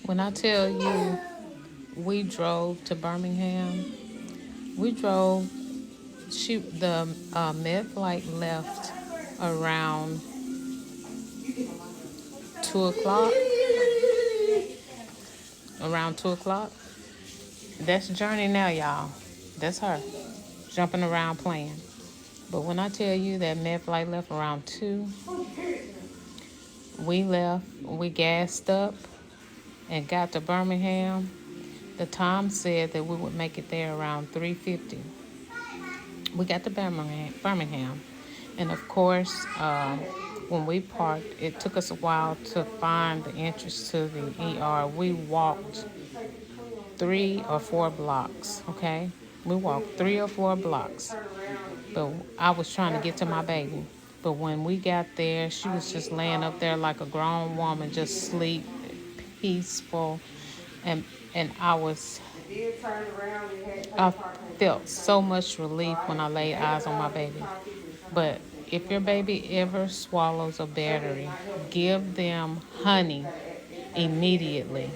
When I tell you we drove to Birmingham, we drove. The med flight left around 2 o'clock. Around 2 o'clock. That's Journey now, y'all. That's her jumping around playing. But when I tell you that med flight left around 2, we left. We gassed up and got to Birmingham. The time said that we would make it there around 3:50. We got to Birmingham, and of course, when we parked, it took us a while to find the entrance to the ER. We walked 3 or 4 blocks. Okay, we walked 3 or 4 blocks, but I was trying to get to my baby. But when we got there, she was just laying up there like a grown woman, just sleep, peaceful, and and I felt so much relief when I laid eyes on my baby. But if your baby ever swallows a battery, give them honey immediately.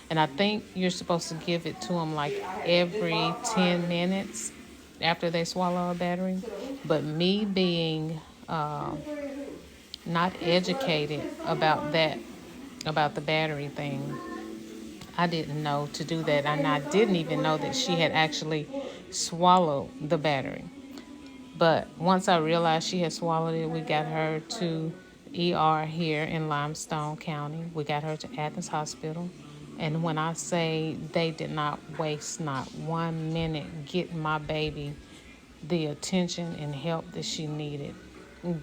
And I think you're supposed to give it to them like every 10 minutes after they swallow a battery. But me being not educated about that, about the battery thing, I didn't know to do that. And I didn't even know that she had actually swallowed the battery. But once I realized she had swallowed it, we got her to ER here in Limestone County. We got her to Athens Hospital. And when I say they did not waste not 1 minute getting my baby the attention and help that she needed,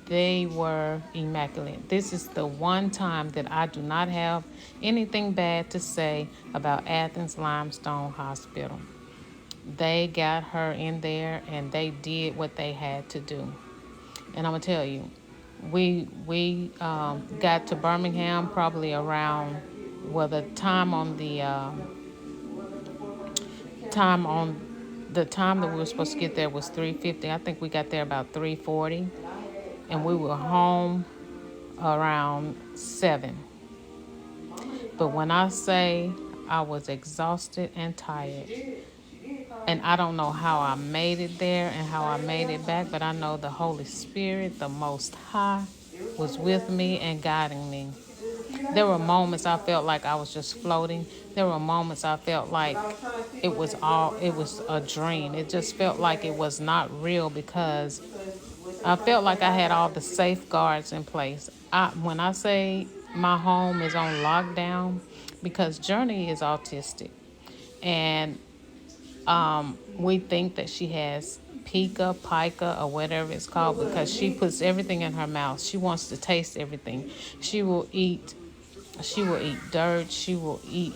they were immaculate. This is the one time that I do not have anything bad to say about Athens Limestone Hospital. They got her in there and they did what they had to do. And I'm gonna tell you, we got to Birmingham probably around, well, the time that we were supposed to get there was 3:50. I think we got there about 3:40, and we were home around 7. But when I say I was exhausted and tired, and I don't know how I made it there and how I made it back, but I know the Holy Spirit, the Most High, was with me and guiding me. There were moments I felt like I was just floating. There were moments I felt like it was a dream. It just felt like it was not real because I felt like I had all the safeguards in place. When I say my home is on lockdown, because Journey is autistic, and we think that she has pica, or whatever it's called, because she puts everything in her mouth. She wants to taste everything. She will eat. She will eat dirt. She will eat,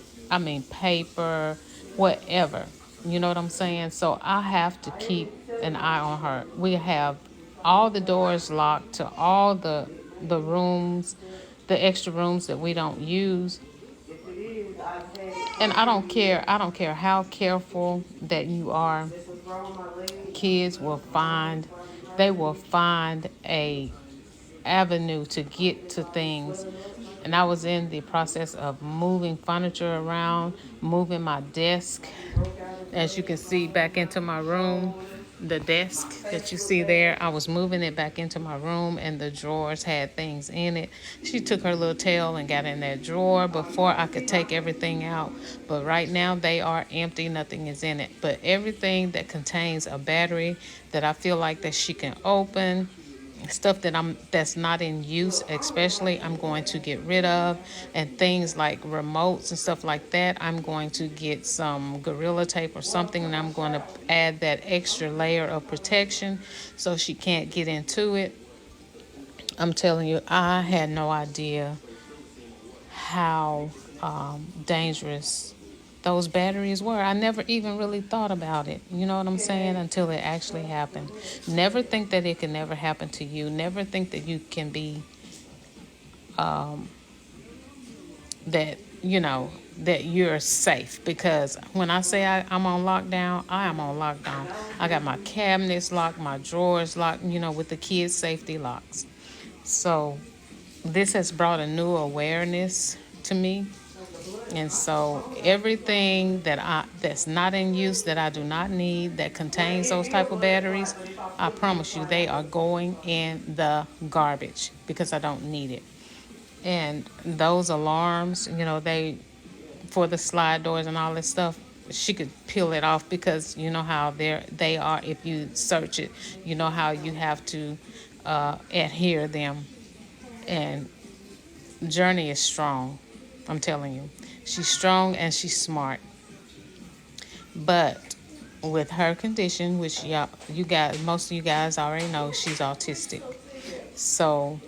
paper, whatever. You know what I'm saying? So I have to keep an eye on her. We have all the doors locked to all the rooms, the extra rooms that we don't use. And I don't care how careful that you are, kids will find, they will find a avenue to get to things. And I was in the process of moving furniture around, moving my desk, as you can see, back into my room. The desk that you see there, I was moving it back into my room, and the drawers had things in it. She took her little tail and got in that drawer before I could take everything out. But right now they are empty, nothing is in it. But everything that contains a battery that I feel like that she can open, stuff that's not in use, especially, I'm going to get rid of. And things like remotes and stuff like that, I'm going to get some Gorilla Tape or something, and I'm going to add that extra layer of protection so she can't get into it. I'm telling you, I had no idea how dangerous those batteries were. I never even really thought about it. You know what I'm saying? Until it actually happened. Never think that it can never happen to you. Never think that you can be that that you're safe, because when I say I'm on lockdown, I am on lockdown. I got my cabinets locked, my drawers locked, with the kids' safety locks. So this has brought a new awareness to me, And so everything that's not in use, that I do not need, that contains those type of batteries, I promise you they are going in the garbage because I don't need it. And those alarms, they for the slide doors and all this stuff, she could peel it off because you know how they are. If you search it, you know how you have to adhere them. And Journey is strong. I'm telling you, she's strong and she's smart. But with her condition, which most of you guys already know, she's autistic. So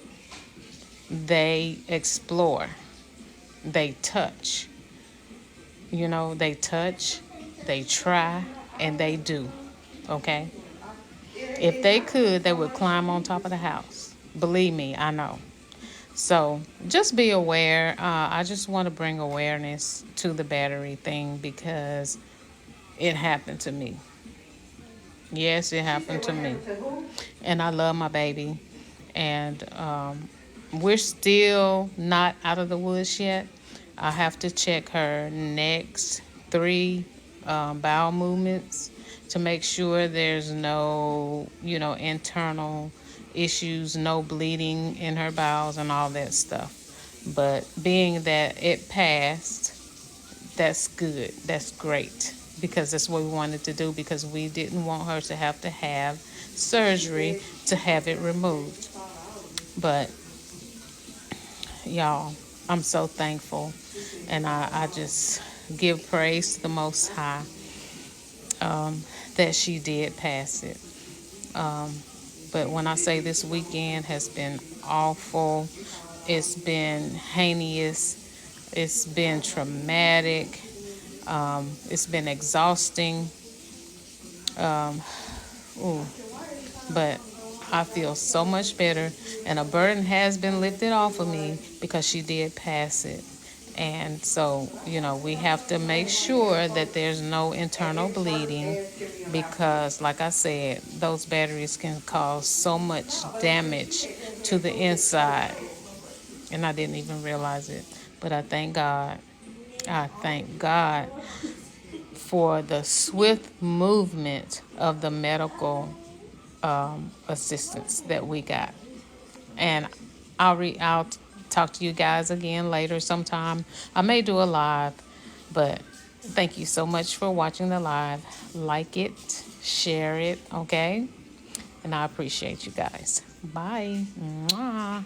they explore, they touch, they touch, they try, and they do. Okay? If they could, they would climb on top of the house. Believe me, I know. So just be aware. I just want to bring awareness to the battery thing because it happened to me. Yes, it happened to me. And I love my baby. And we're still not out of the woods yet. I have to check her next 3 bowel movements to make sure there's no, internal issues, no bleeding in her bowels and all that stuff. But being that it passed, that's good. That's great because that's what we wanted to do because we didn't want her to have surgery to have it removed. But y'all, I'm so thankful and I just give praise to the Most High that she did pass it. But when I say this weekend has been awful, it's been heinous, it's been traumatic, it's been exhausting. Ooh, but I feel so much better, and a burden has been lifted off of me because she did pass it. And so, we have to make sure that there's no internal bleeding because, like I said, those batteries can cause so much damage to the inside. And I didn't even realize it. But I thank God. I thank God for the swift movement of the medical assistance that we got. And I'll talk to you guys again later sometime. I may do a live, but thank you so much for watching the live. Like it, share it, okay? And I appreciate you guys. Bye. Mwah.